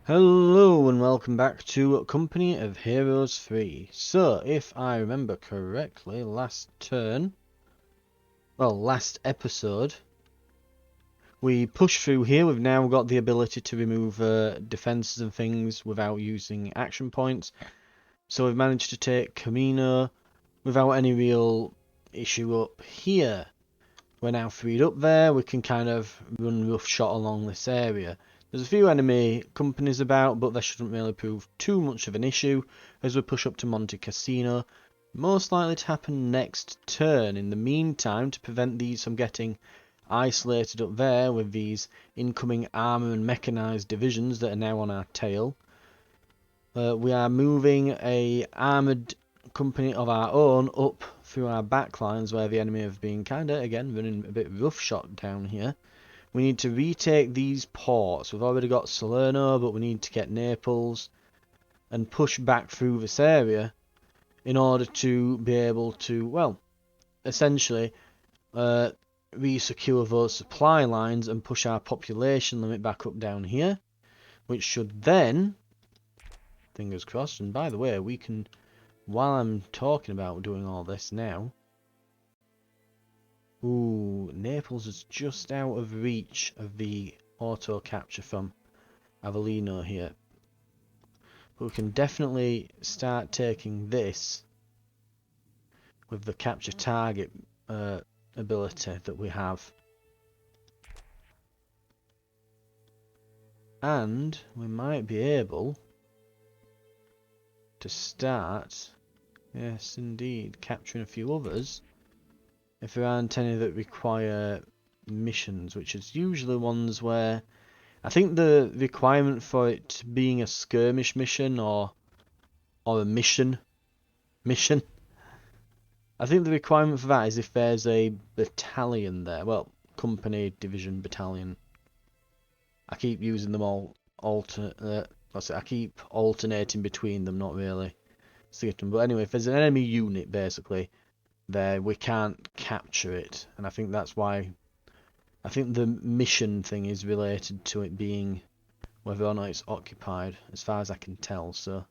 Hello and welcome back to Company of Heroes 3. So, if I remember correctly, last episode, we pushed through here. We've now got the ability to remove defenses and things without using action points. So we've managed to take Camino without any real issue up here. We're now freed up there. We can kind of run roughshod along this area. There's a few enemy companies about, but they shouldn't really prove too much of an issue as we push up to Monte Cassino. Most likely to happen next turn. In the meantime, to prevent these from getting isolated up there with these incoming armour and mechanised divisions that are now on our tail, we are moving a armoured company of our own up through our backlines where the enemy have been kinda, again, running a bit roughshod down here. We need to retake these ports. We've already got Salerno, but we need to get Naples and push back through this area in order to be able to, well, essentially re-secure those supply lines and push our population limit back up down here, which should then, fingers crossed, and by the way, we can, while I'm talking about doing all this now, ooh, Naples is just out of reach of the auto capture from Avellino here. But we can definitely start taking this with the capture target ability that we have. And we might be able to start, yes indeed, capturing a few others if there aren't any that require missions, which is usually ones where I think the requirement for it being a skirmish mission or a mission, I think the requirement for that is if there's a battalion there. Well, company, division, battalion. I keep using them all I keep alternating between them, not really sticking. But anyway, if there's an enemy unit basically there, we can't capture it, and I think that's why. I think the mission thing is related to it being whether or not it's occupied, as far as I can tell. So,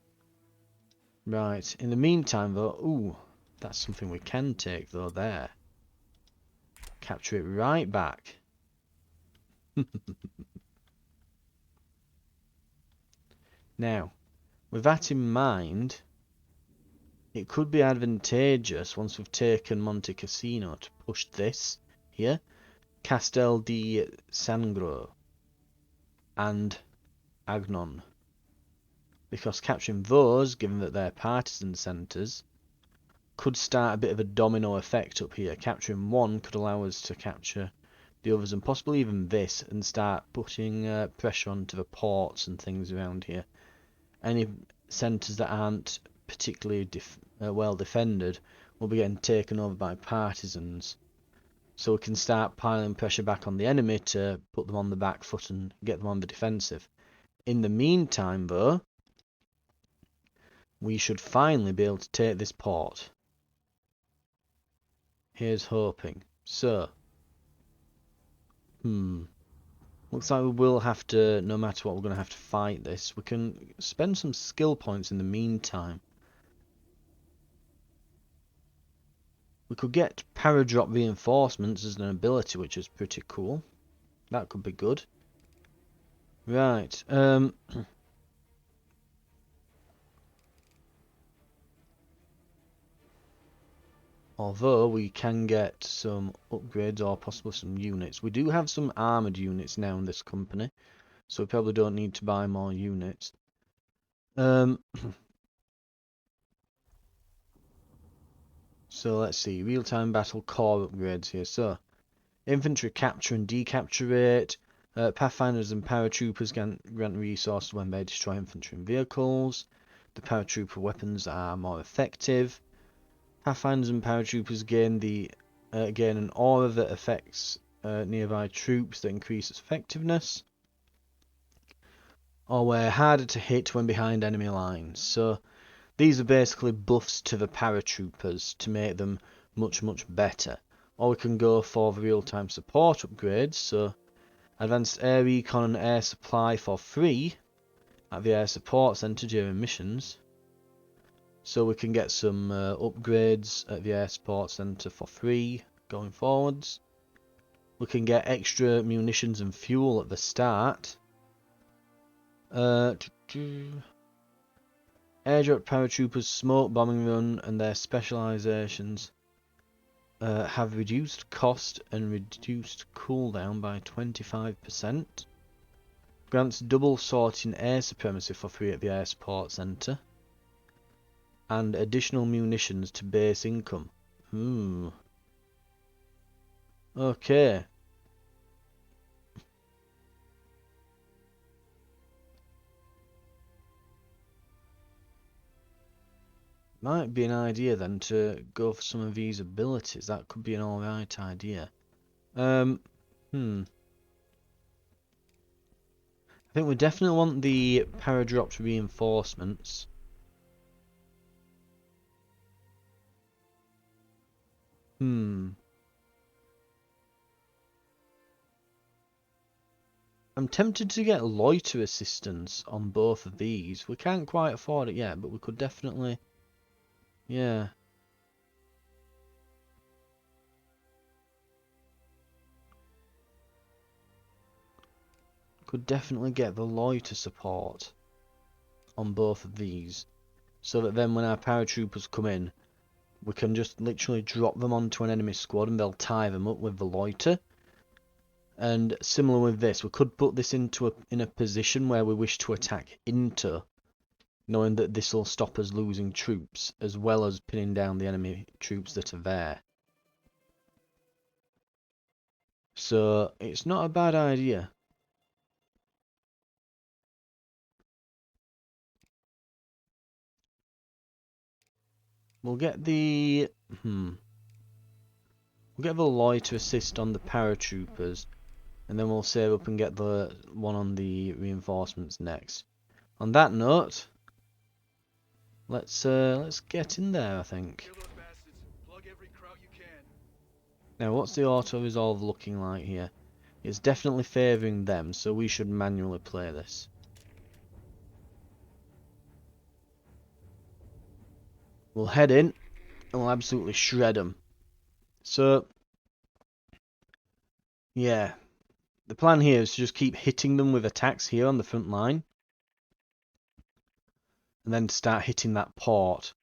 right. In the meantime, though, ooh, that's something we can take though. There, capture it right back. Now, with that in mind, it could be advantageous once we've taken Monte Cassino to push this here, Castel di Sangro and Agnon, because capturing those, given that they're partisan centres, could start a bit of a domino effect up here. Capturing one could allow us to capture the others and possibly even this and start putting pressure onto the ports and things around here. Any centres that aren't particularly well defended will be getting taken over by partisans, so we can start piling pressure back on the enemy to put them on the back foot and get them on the defensive. In the meantime though, we should finally be able to take this port. Here's hoping. So, looks like we will have to, no matter what, we're going to have to fight this. We can spend some skill points in the meantime. We could get paradrop reinforcements as an ability, which is pretty cool. That could be good. Right. Although we can get some upgrades or possibly some units. We do have some armoured units now in this company, so we probably don't need to buy more units. So let's see, real-time battle core upgrades here. So, infantry capture and decapture rate. Pathfinders and paratroopers grant resources when they destroy infantry and vehicles. The paratrooper weapons are more effective. Pathfinders and paratroopers gain an aura that affects nearby troops that increases effectiveness. Or we're harder to hit when behind enemy lines. So these are basically buffs to the paratroopers to make them much better. Or we can go for the real-time support upgrades. So advanced air recon and air supply for free at the air support centre during missions. So we can get some upgrades at the air support centre for free going forwards. We can get extra munitions and fuel at the start. Airdrop paratroopers, smoke bombing run, and their specializations have reduced cost and reduced cooldown by 25%. Grants double sorting air supremacy for free at the air support centre. And additional munitions to base income. Ooh. Okay. Might be an idea then to go for some of these abilities. That could be an alright idea. I think we definitely want the paradrops reinforcements. I'm tempted to get loiter assistance on both of these. We can't quite afford it yet, but we could definitely... Yeah. Could definitely get the loiter support on both of these. So that then when our paratroopers come in, we can just literally drop them onto an enemy squad and they'll tie them up with the loiter. And similar with this, we could put this in a position where we wish to attack into, knowing that this will stop us losing troops, as well as pinning down the enemy troops that are there. So, it's not a bad idea. We'll get the... We'll get the Lloyd to assist on the paratroopers, and then we'll save up and get the one on the reinforcements next. On that note, let's get in there, I think. Now, what's the auto-resolve looking like here? It's definitely favouring them, so we should manually play this. We'll head in, and we'll absolutely shred them. So, yeah. The plan here is to just keep hitting them with attacks here on the front line. And then start hitting that port.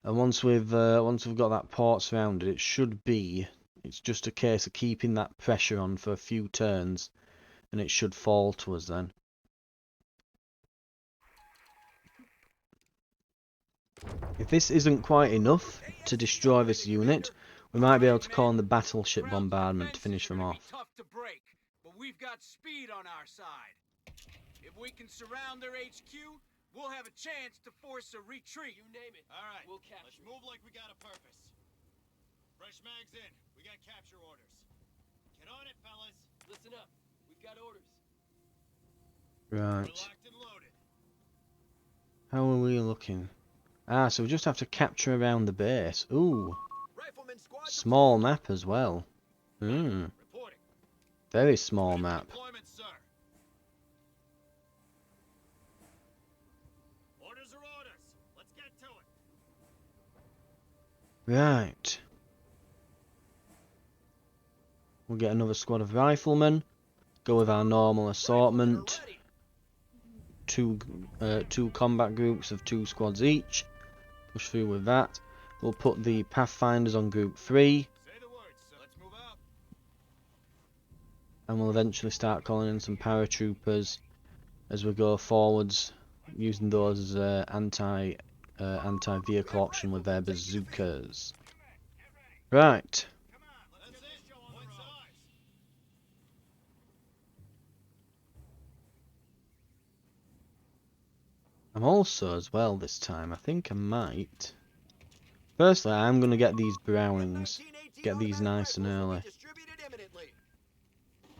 And once we've got that port surrounded, it's just a case of keeping that pressure on for a few turns, and it should fall to us then. If this isn't quite enough to destroy this unit, we might be able to call on the battleship bombardment to finish them off. But we've got speed on our side. If we can surround their HQ, we'll have a chance to force a retreat. You name it. All right, we'll capture. Let's move like we got a purpose. Fresh mags in. We got capture orders. Get on it, fellas. Listen up. We've got orders. Right. We're locked and loaded. How are we looking? Ah, so we just have to capture around the base. Ooh. Small map as well. Very small map. Orders are orders. Let's get to it. Right. We'll get another squad of riflemen. Go with our normal assortment. Two combat groups of 2 squads each. Push through with that. We'll put the Pathfinders on group 3. And we'll eventually start calling in some paratroopers as we go forwards, using those as anti-vehicle option with their bazookas. Right. I'm also, as well this time, I think I might... Firstly, I'm going to get these Brownings. Get these nice and early.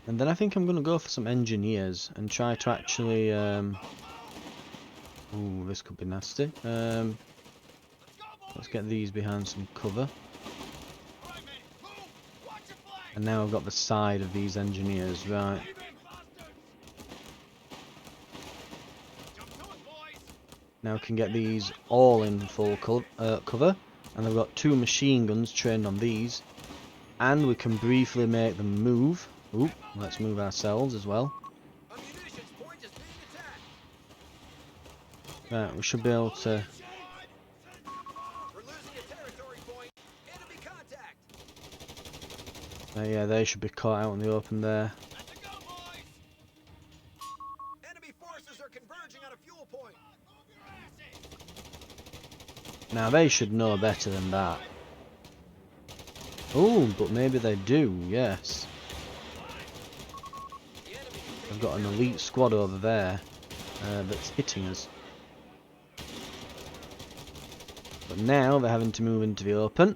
And then I think I'm going to go for some engineers and try to actually... Ooh, this could be nasty. Let's get these behind some cover. And now I've got the side of these engineers, right. Now we can get these all in full cover. And they've got 2 machine guns trained on these. And we can briefly make them move. Oop, let's move ourselves as well. A munitions point is being attacked. Right, we should be able to... We're losing a territory point. Enemy contact. yeah, they should be caught out in the open there. Let's go, boys. Enemy forces are converging on a fuel point. Now they should know better than that. Oh, but maybe they do, yes. I've got an elite squad over there that's hitting us. But now they're having to move into the open.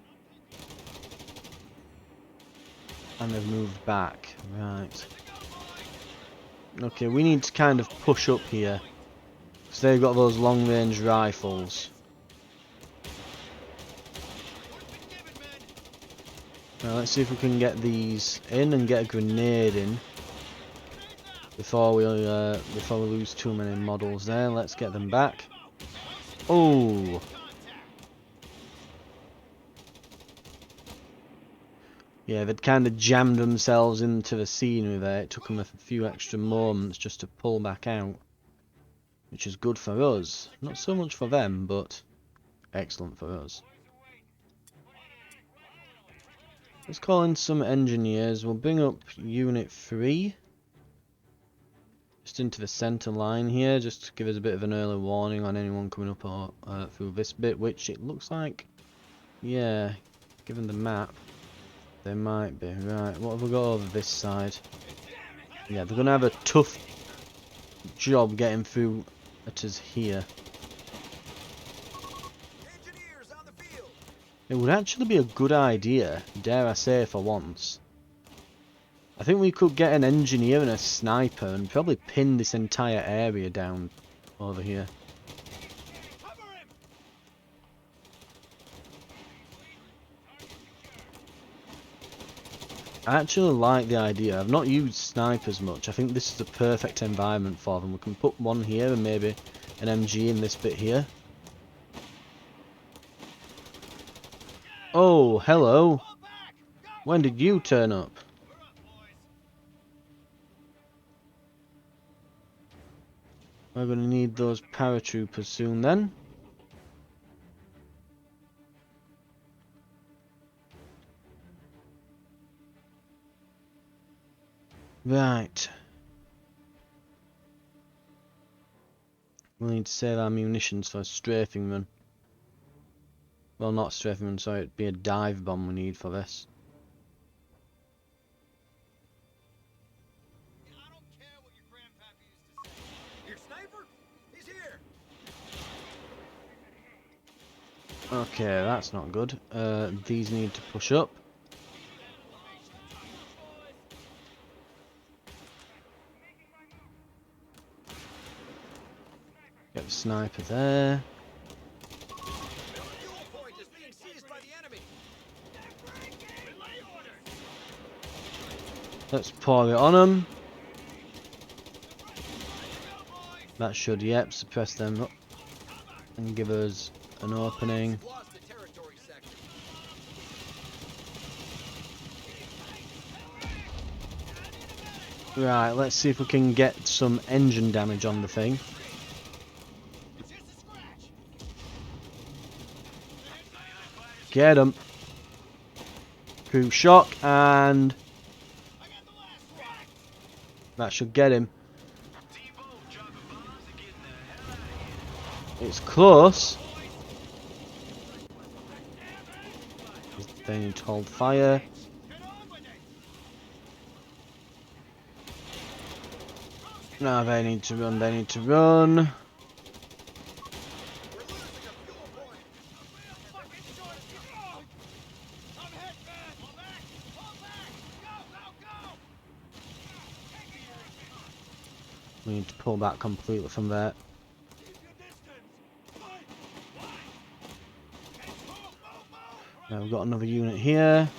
And they've moved back. Right. Okay, we need to kind of push up here. Because they've got those long range rifles. Now let's see if we can get these in and get a grenade in. Before we lose too many models there. Let's get them back. Oh! Yeah, they'd kind of jammed themselves into the scenery there. It took them a few extra moments just to pull back out. Which is good for us. Not so much for them, but excellent for us. Let's call in some engineers. We'll bring up Unit 3. Just into the centre line here, just to give us a bit of an early warning on anyone coming up through this bit, which it looks like, yeah, given the map, they might be. Right, what have we got over this side? Yeah, they're going to have a tough job getting through at us here. Engineers on the field. It would actually be a good idea, dare I say for once. I think we could get an engineer and a sniper and probably pin this entire area down over here. Cover him. I actually like the idea. I've not used snipers much. I think this is the perfect environment for them. We can put one here and maybe an MG in this bit here. Oh, hello. When did you turn up? We're going to need those paratroopers soon then. Right. We'll need to save our munitions for a strafing run. Well, not a strafing run, sorry, it'd be a dive bomb we need for this. I don't care what your grandpappy used to say. Your sniper? He's here. Okay, that's not good. These need to push up. Get the sniper there. Fuel point is being seized by the enemy. Let's pour it on them. That should, yep, suppress them up and give us an opening. Lost the territory sector. Right, let's see if we can get some engine damage on the thing. It's just a scratch. Get him. Through shock, and I got the last one. that should get him. It's close. They need to hold fire. Get on with it. No, they need to run, they need to run. We're losing a fuel point. Fucking short. Oh. I'm hit, man. Pull back. Pull back. Go, go, go. We need to pull back completely from there. Keep your distance. Fight. Move, move, move. Now we've got another unit here.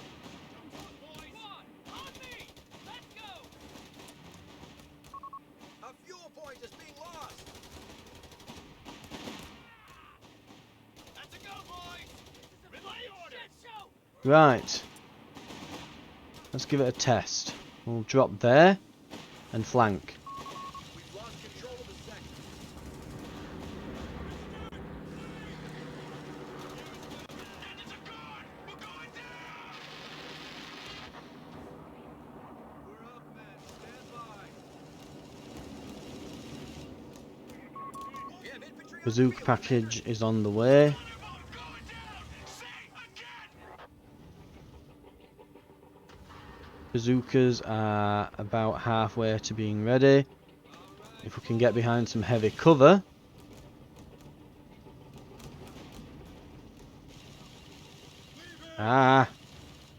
A fuel point is being lost. Right. Let's give it a test. We'll drop there and flank. We've lost control of the sector. It's a gun! We're going down! We're up, men. Stand by. We have infantry on the Bazooka field, package Commander. is on the way. Going down! Say again! Bazookas are about halfway to being ready. If we can get behind some heavy cover.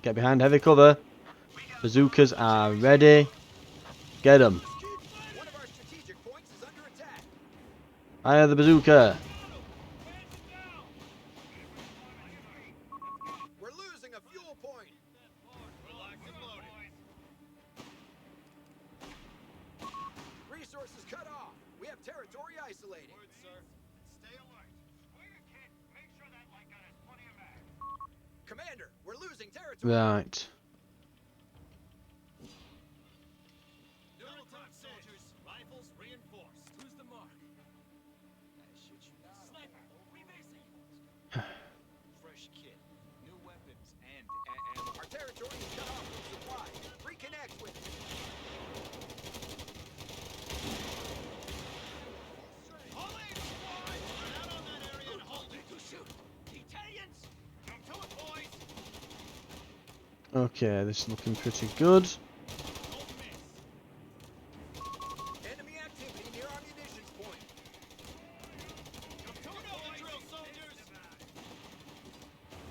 Get behind heavy cover. Bazookas are ready. Get them. One of our strategic points is under attack. Fire the bazooka. We're losing a fuel point. Locked and loaded. Resources cut off. We have territory isolated. Word, sir. Stay alert. Wait a kid. Make sure that light gun has plenty of mag. Commander, we're losing territory. Right. Double time, soldiers. Rifles reinforced. Who's the mark? I shoot you now. Sniper, rebasing. Fresh kit, new weapons, and ammo. Our territory is cut off from supply. Reconnect with it. Hold it, squad! Get out on that area and hold it. To shoot. Italians! Come to it, boys! Okay, this is looking pretty good. Don't miss. Enemy activity near our munitions point. Come to it, boys! Drill soldiers!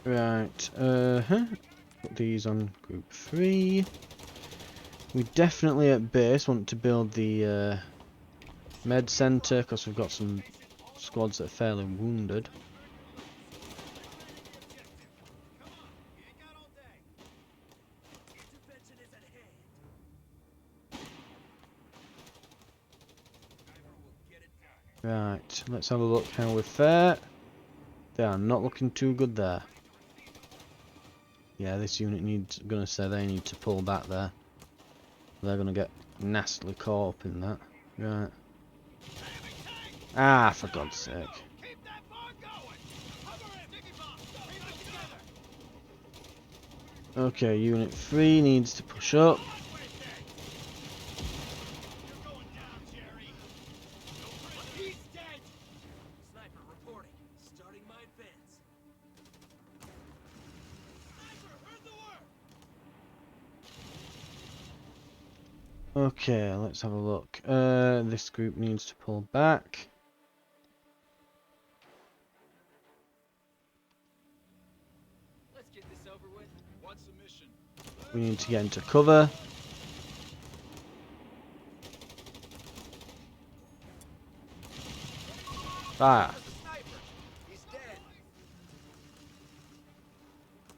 Right. Put these on group 3. We definitely at base want to build the med center because we've got some squads that are fairly wounded. Right, let's have a look how we fare. They are not looking too good there. Yeah, this unit needs, I'm gonna say they need to pull back there. They're gonna get nastily caught up in that. Right. Ah, for God's sake. Keep that bar going! Cover him! Sticky bomb! Keep it together! Okay, unit 3 needs to push up. You're going down, Jerry! He's dead! Sniper reporting. Starting my advance. Sniper, heard the word! Okay, let's have a look. This group needs to pull back. Let's get this over with. What's the mission? We need to get into cover. Fire. The sniper! He's dead!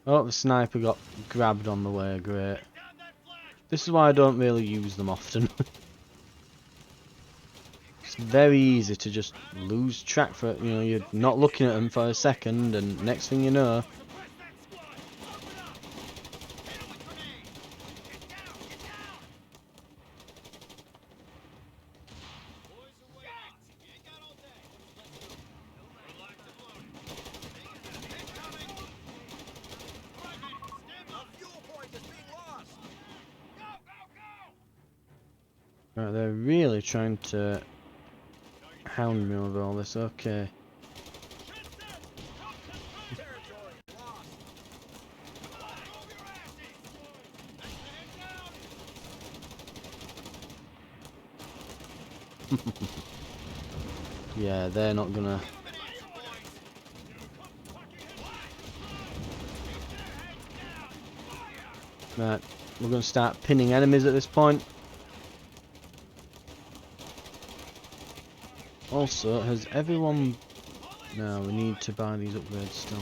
Oh, the sniper got grabbed on the way. Great. This is why I don't really use them often. It's very easy to just lose track for it. You know, you're not looking at them for a second, and next thing you know, right, they're really trying to hound me over all this. Okay. Yeah, they're not gonna. Right, we're gonna start pinning enemies at this point. Also, has everyone... No, we need to buy these upgrades still.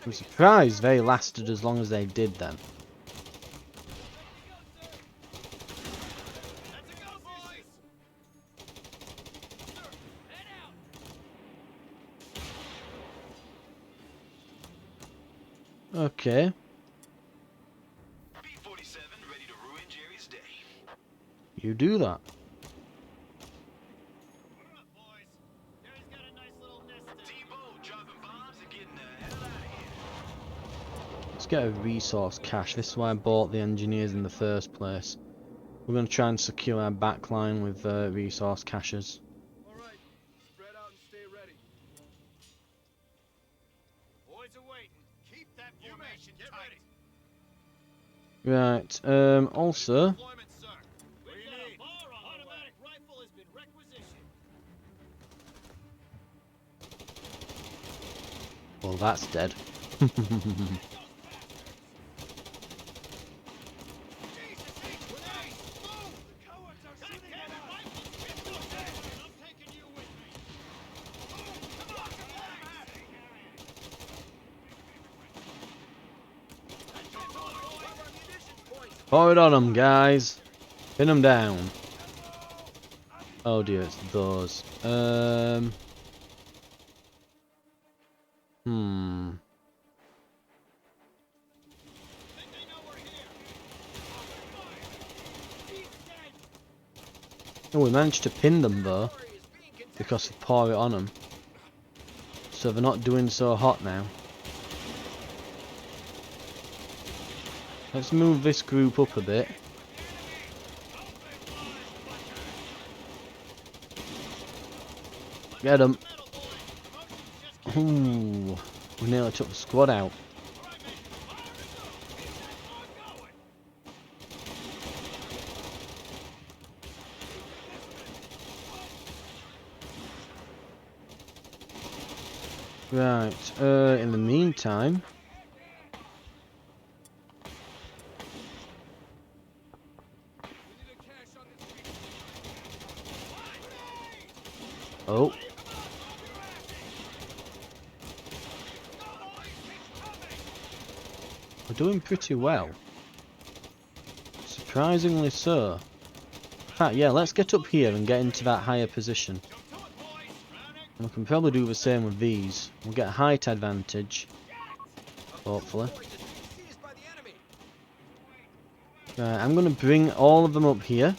I'm surprised they lasted as long as they did then. Okay. B-47 ready to ruin Jerry's day. You do that. What up, boys? Jerry's got a nice little nest. T-Bow dropping bombs and getting the hell out of here. Let's get a resource cache. This is why I bought the engineers in the first place. We're going to try and secure our backline with resource caches. All right, spread out and stay ready. Boys are waiting. Keep that formation tight. Right, also... Deployment, sir. What do you need? Automatic rifle has been requisitioned. Well, that's dead. Pour it on them, guys. Pin them down. Oh dear, it's those. Oh, we managed to pin them though, because of pour it on them. So they're not doing so hot now. Let's move this group up a bit. Get them. Ooh, we nearly took the squad out. Right, in the meantime... Oh. We're doing pretty well. Surprisingly so. In fact, yeah, let's get up here and get into that higher position. And we can probably do the same with these. We'll get a height advantage. Hopefully. Right, I'm going to bring all of them up here.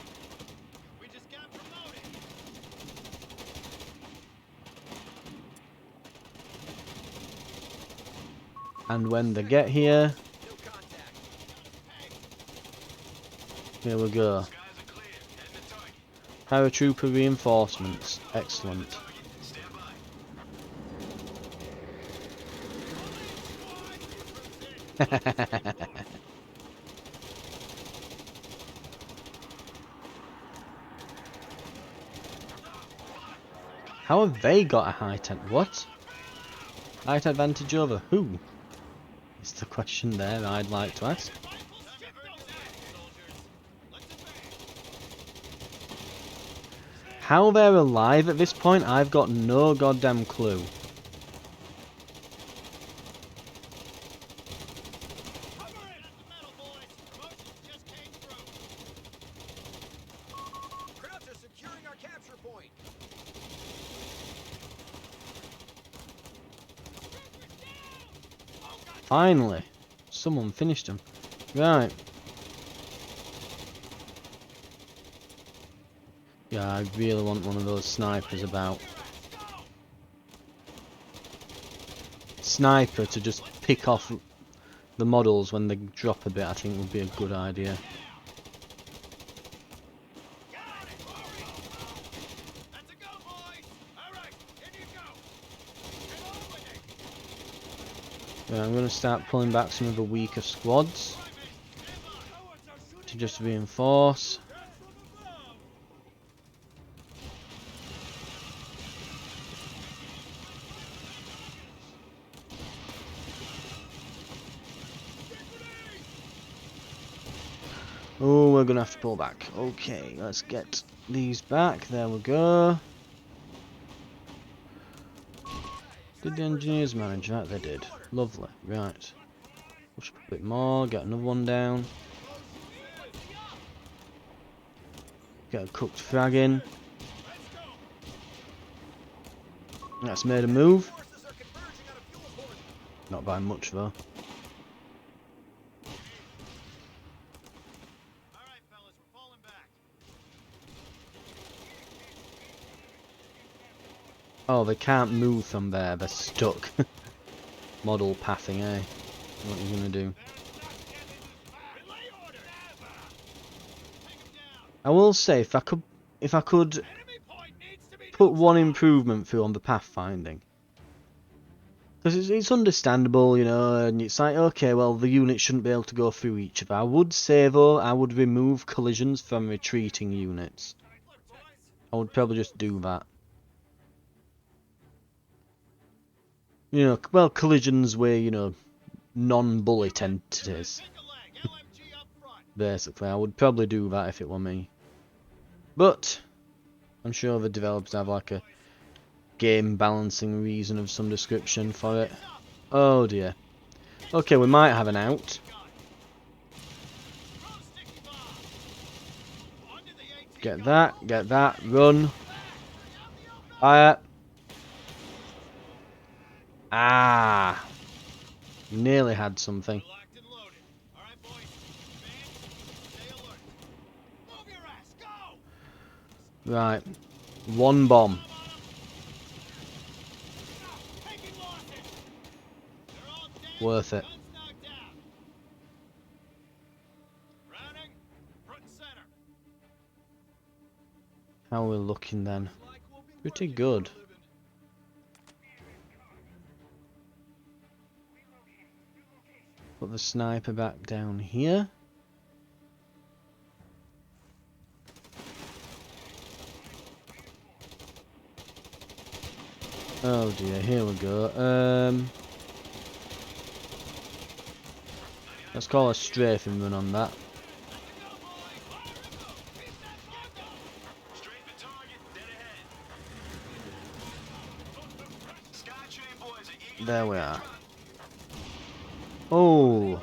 And when they get here... Here we go. Paratrooper reinforcements. Excellent. How have they got a height advantage? What? Height advantage over who? Is the question there I'd like to ask. How they're alive at this point, I've got no goddamn clue. Finally, someone finished them. Right. Yeah, I really want one of those snipers about. Sniper to just pick off the models when they drop a bit, I think would be a good idea. Yeah, I'm going to start pulling back some of the weaker squads to just reinforce. Oh, we're going to have to pull back. Okay, let's get these back. There we go. Did the engineers manage that? They did. Lovely. Right. Push up a bit more. Get another one down. Get a cooked frag in. That's made a move. Not by much though. Oh, they can't move from there. They're stuck. Model pathing, eh? What are you gonna do? I will say, if I could put one improvement through on the pathfinding, because it's understandable, you know, and it's like, okay, well, the unit shouldn't be able to go through each other. I would say though, I would remove collisions from retreating units. I would probably just do that. You know, well, collisions where, you know, non-bullet entities. Basically, I would probably do that if it were me. But I'm sure the developers have like a game balancing reason of some description for it. Oh dear. Okay, we might have an out. Get that, run. Fire. Ah! Nearly had something. Right. One bomb. Worth it. How are we looking then? Pretty good. Put the sniper back down here. Oh dear, here we go. Let's call a strafing run on that. There we are. Oh!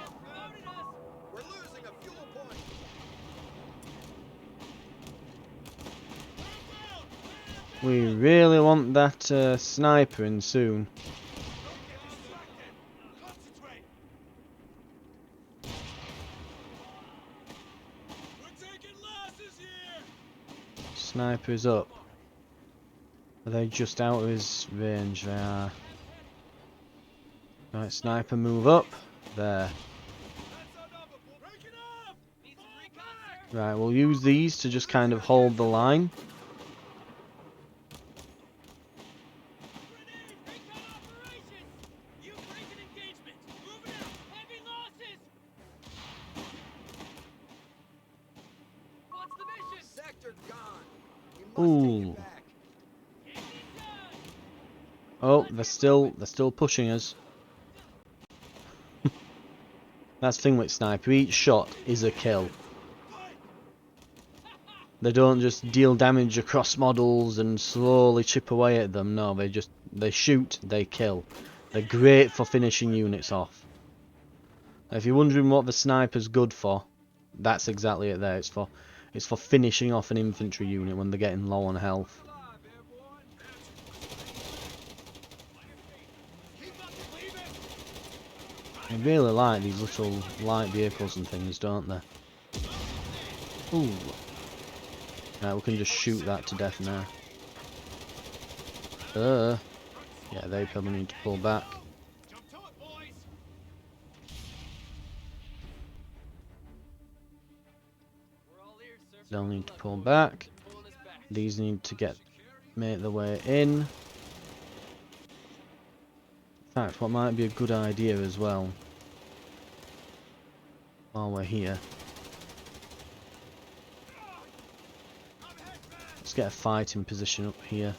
We really want that sniper in soon. Sniper is up. Are they just out of his range? They are. Right, sniper move up. There. Right, we'll use these to just kind of hold the line. Ooh. Oh, they're still pushing us. That's the thing with sniper. Each shot is a kill. They don't just deal damage across models and slowly chip away at them. No, they shoot, they kill. They're great for finishing units off. If you're wondering what the sniper's good for, that's exactly it there. It's for finishing off an infantry unit when they're getting low on health. I really like these little light vehicles and things, don't they? Ooh. Right, we can just shoot that to death now. Yeah, they probably need to pull back. They'll need to pull back. These need to make their way in. In fact, what might be a good idea as well, while we're here, let's get a fighting position up here.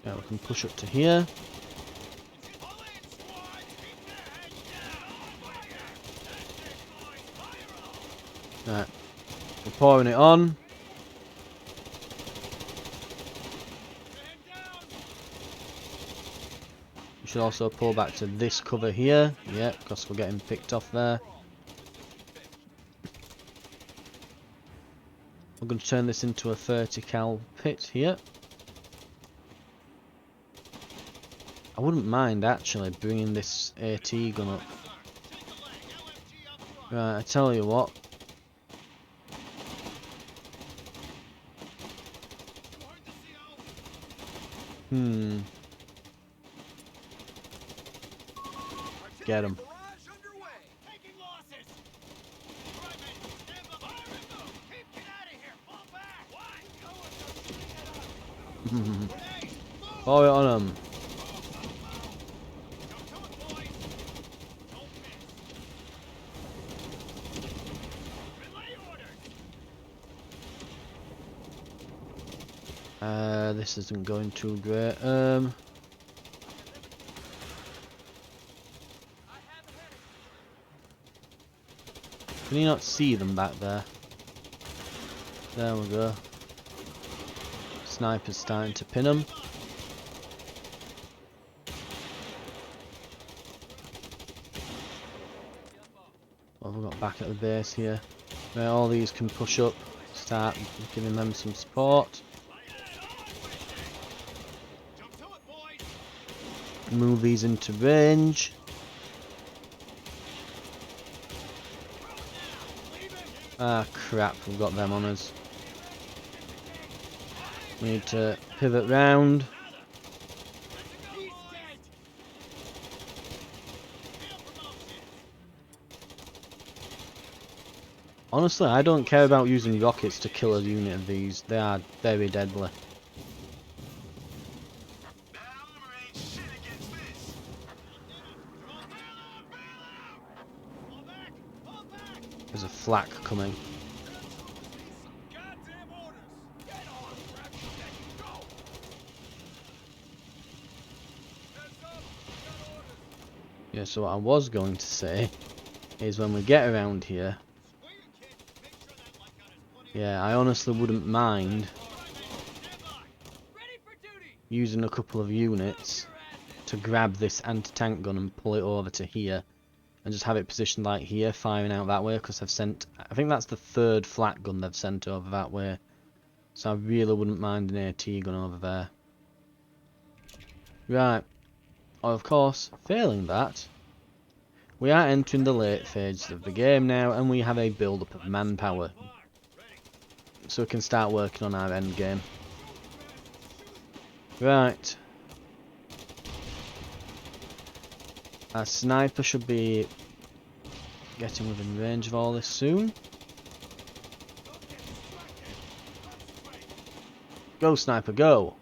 Yeah, we can push up to here. Right, we're pouring it on. We should also pull back to this cover here. Yeah, because we're getting picked off there. We're going to turn this into a 30 cal pit here. I wouldn't mind actually bringing this AT gun up. Right, I tell you what. Get him. Fire it on him. This isn't going too great. Can you not see them back there? There we go. Sniper's starting to pin them. What have we got back at the base here? Right, all these can push up. Start giving them some support. Move these into range. Ah crap, we've got them on us. We need to pivot round. Honestly, I don't care about using rockets to kill a unit of these. They are very deadly. There's a flak coming. Yeah, so what I was going to say is when we get around here, yeah, I honestly wouldn't mind using a couple of units to grab this anti-tank gun and pull it over to here and just have it positioned like here, firing out that way, because I've sent, I think that's the third flak gun they've sent over that way, so I really wouldn't mind an AT gun over there. Right, of course, failing that, we are entering the late phases of the game now, and we have a build-up of manpower, so we can start working on our end game. Right. Our sniper should be getting within range of all this soon. Go, sniper, go!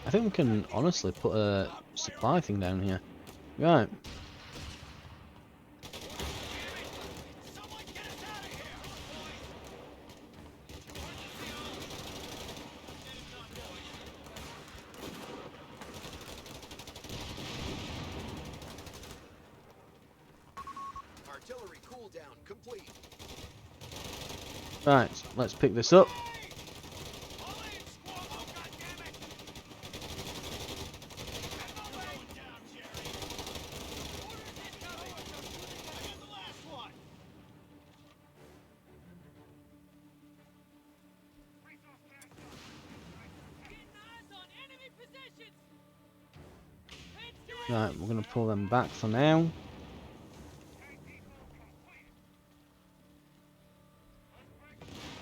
I think we can honestly put a supply thing down here. Right. Artillery cooldown complete. Right, let's pick this up. Right, we're going to pull them back for now.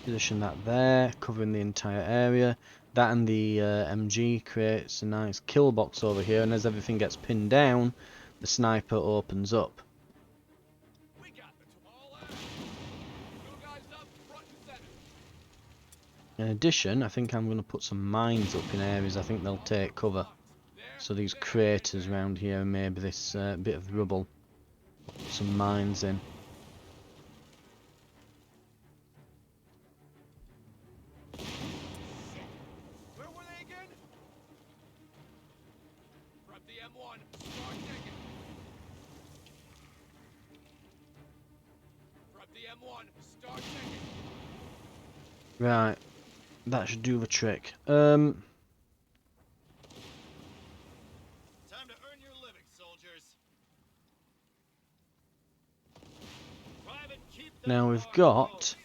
Position that there, covering the entire area. That and the MG creates a nice kill box over here, and as everything gets pinned down, the sniper opens up. In addition, I think I'm going to put some mines up in areas I think they'll take cover. So these craters around here and maybe this bit of rubble. Put some mines in. Where were they again? Prep the M1. Start digging. Prep the M1. Start digging. Right, that should do the trick. Time to earn your living, soldiers. Now we've got...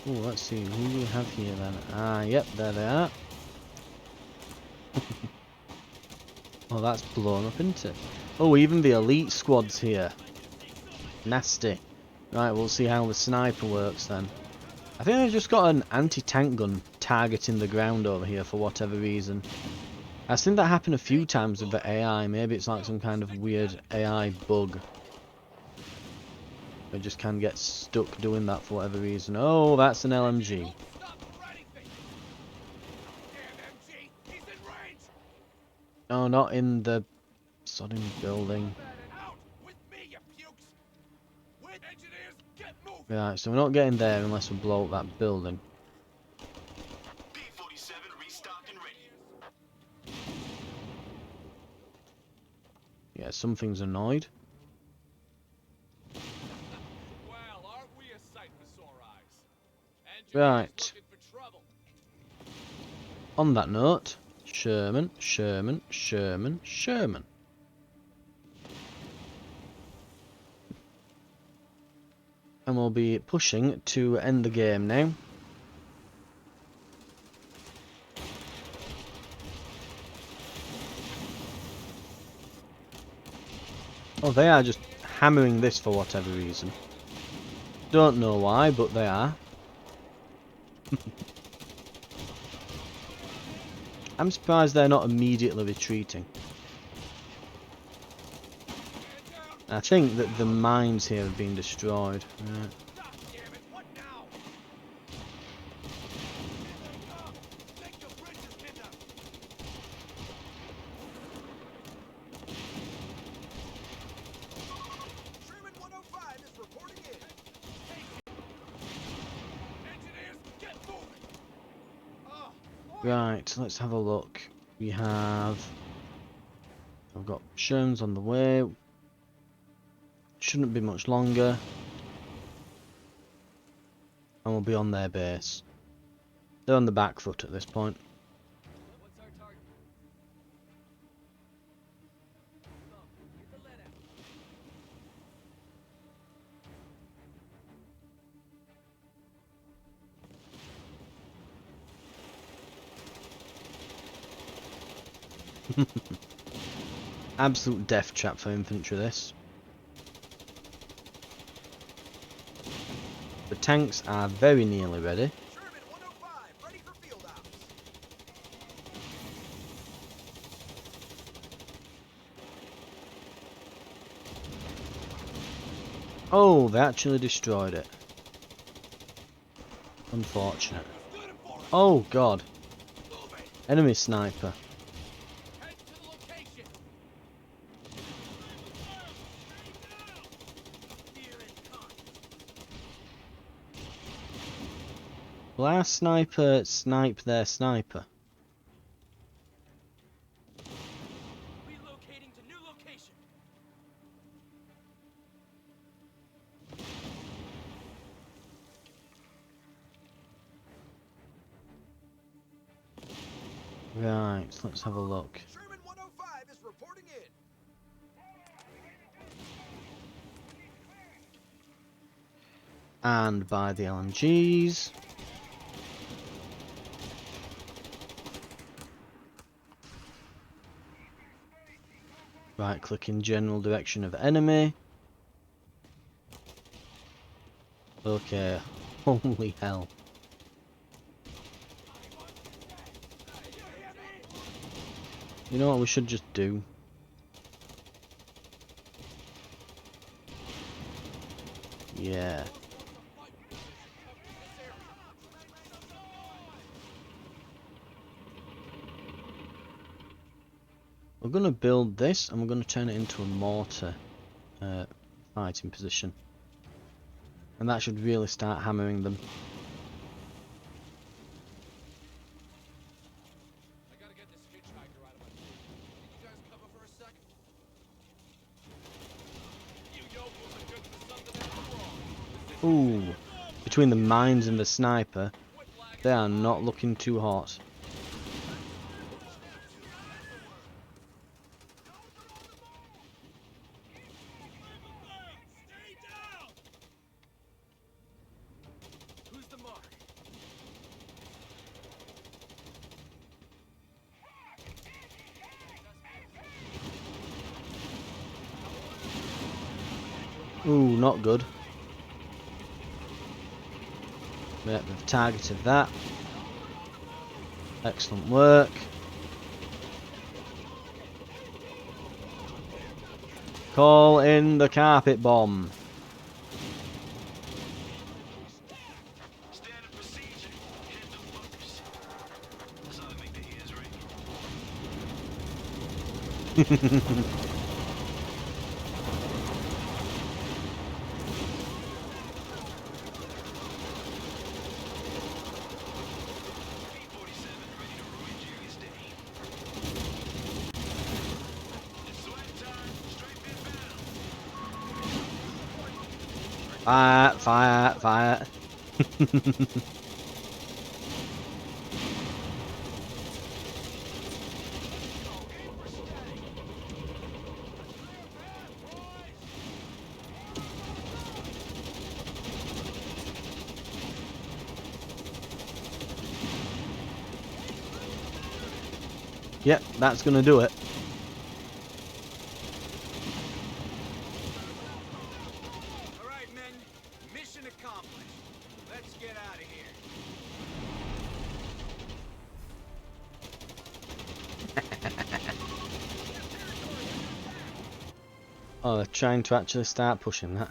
Oh, let's see, who do we have here then? Ah, yep, there they are. Oh, that's blown up, isn't it? Oh, even the elite squad's here. Nasty. Right, we'll see how the sniper works then. I think I've just got an anti-tank gun targeting the ground over here for whatever reason. I've seen that happen a few times with the AI. Maybe it's like some kind of weird AI bug. It just can get stuck doing that for whatever reason. Oh, that's an LMG. No, not in the sodding building. Right, so we're not getting there unless we blow up that building. Yeah, something's annoyed. Right. On that note, Sherman, Sherman, Sherman, Sherman. And we'll be pushing to end the game now. Oh, they are just hammering this for whatever reason. Don't know why, but they are. I'm surprised they're not immediately retreating. I think that the mines here have been destroyed. Right. Right, let's have a look. We have... I've got Shermans on the way. Shouldn't be much longer. And we'll be on their base. They're on the back foot at this point. Absolute death trap for infantry, this. The tanks are very nearly ready. Oh, they actually destroyed it. Unfortunate. Oh, God. Enemy sniper. Will our sniper snipe their sniper? Relocating to new location. Right, let's have a look. Sherman 105 is reporting in. And by the LMGs. Right click in general direction of enemy. Okay, holy hell. You know what we should just do? Yeah. We're going to build this and we're going to turn it into a mortar fighting position. And that should really start hammering them. I gotta get this hitchhiker out of my view. Can you guys cover for a second? You yokels are good for something after all. Ooh. Between the mines and the sniper, they are not looking too hot. Ooh, not good. Yep, they've targeted that. Excellent work. Call in the carpet bomb. Standard procedure. Hit the fuckers. That's how they make their ears ring. P-47 ready to ruin Jerry's day. It's sweat time. Straight pin battle. Fire, fire, fire. Yep, that's gonna do it. All right, men. Mission accomplished. Let's get out of here. Oh, they're trying to actually start pushing that.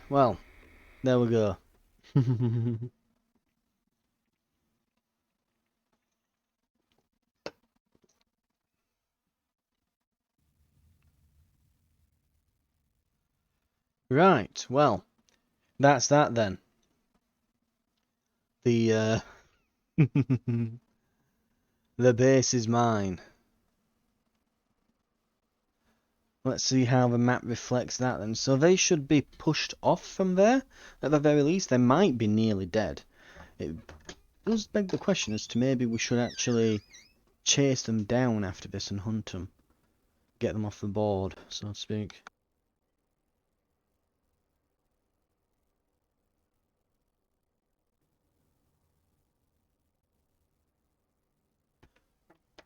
Well, there we go. Right, well, that's that then. The the base is mine. Let's see how the map reflects that then. So they should be pushed off from there. At the very least, they might be nearly dead. It does beg the question as to maybe we should actually chase them down after this and hunt them. Get them off the board, so to speak.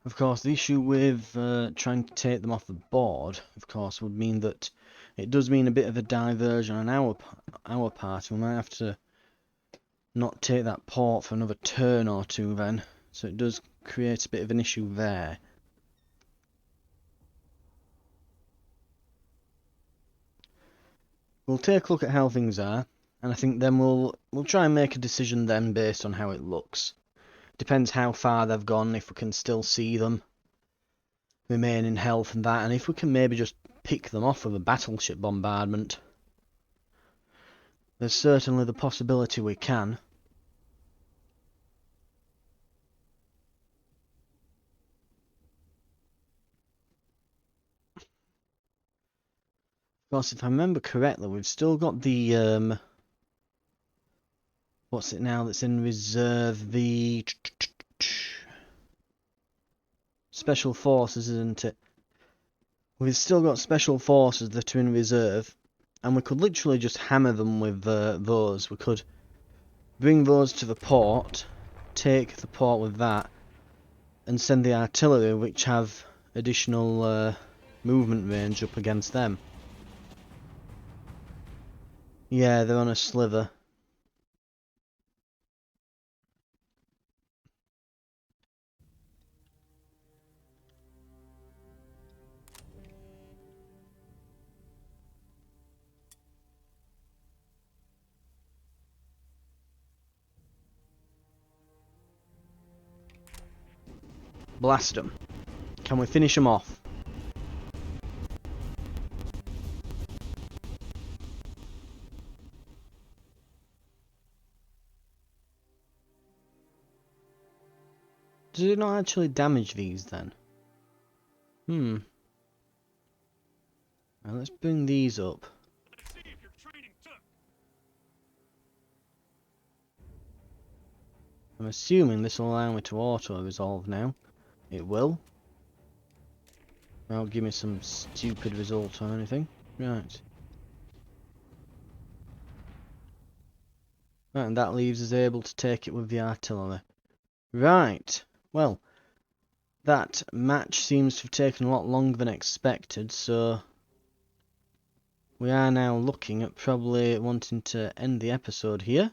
Of course, the issue with trying to take them off the board, of course, would mean that it does mean a bit of a diversion on our part. We might have to not take that port for another turn or two then. So it does create a bit of an issue there. We'll take a look at how things are, and I think then we'll try and make a decision then based on how it looks. Depends how far they've gone, if we can still see them, remain in health and that, and if we can maybe just pick them off with a battleship bombardment. There's certainly the possibility we can. Of course, if I remember correctly, we've still got the what's it now that's in reserve? The special forces, isn't it? We've still got special forces that are in reserve, and we could literally just hammer them with those. We could bring those to the port, take the port with that, and send the artillery, which have additional movement range, up against them. Yeah, they're on a sliver. Blast them. Can we finish them off? Does it not actually damage these then? Well, let's bring these up. Let's see if your training took. I'm assuming this will allow me to auto-resolve now. It will. Won't give me some stupid result or anything. Right. Right, and that leaves us able to take it with the artillery. Right. Well, That match seems to have taken a lot longer than expected, so we are now looking at probably wanting to end the episode here.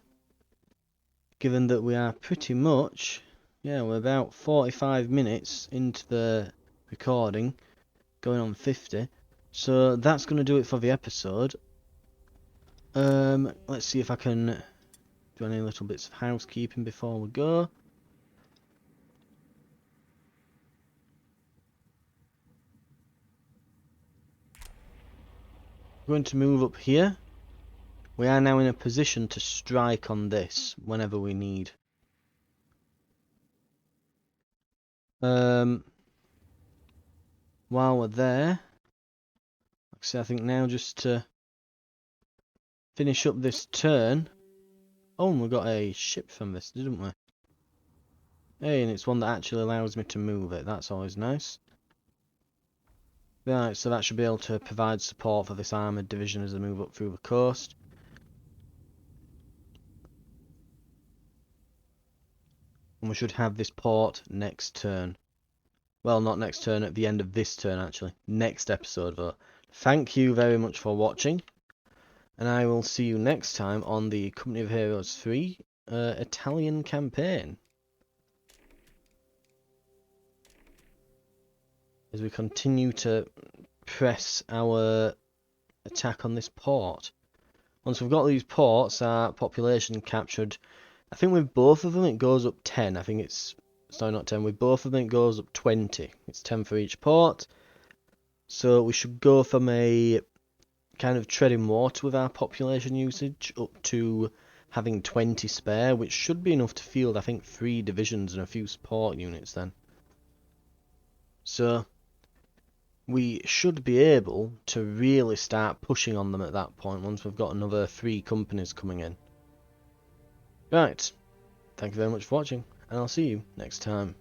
Given that we are pretty much, yeah, we're about 45 minutes into the recording, going on 50. So that's going to do it for the episode. Let's see if I can do any little bits of housekeeping before we go. We're going to move up here. We are now in a position to strike on this whenever we need. While we're there, actually I think now just to finish up this turn. Oh, and we got a ship from this, didn't we? Hey, and it's one that actually allows me to move it. That's always nice. Right, so that should be able to provide support for this armoured division as they move up through the coast. And we should have this port next turn. Well, not next turn, at the end of this turn, actually. Next episode, but thank you very much for watching. And I will see you next time on the Company of Heroes 3 Italian campaign. As we continue to press our attack on this port. Once we've got these ports, our population captured. I think with both of them it goes up 10. I think it's, sorry, not 10. With both of them it goes up 20. It's 10 for each port. So we should go from a kind of treading water with our population usage up to having 20 spare, which should be enough to field, I think, 3 divisions and a few support units then. So we should be able to really start pushing on them at that point once we've got another 3 companies coming in. Right, thank you very much for watching, and I'll see you next time.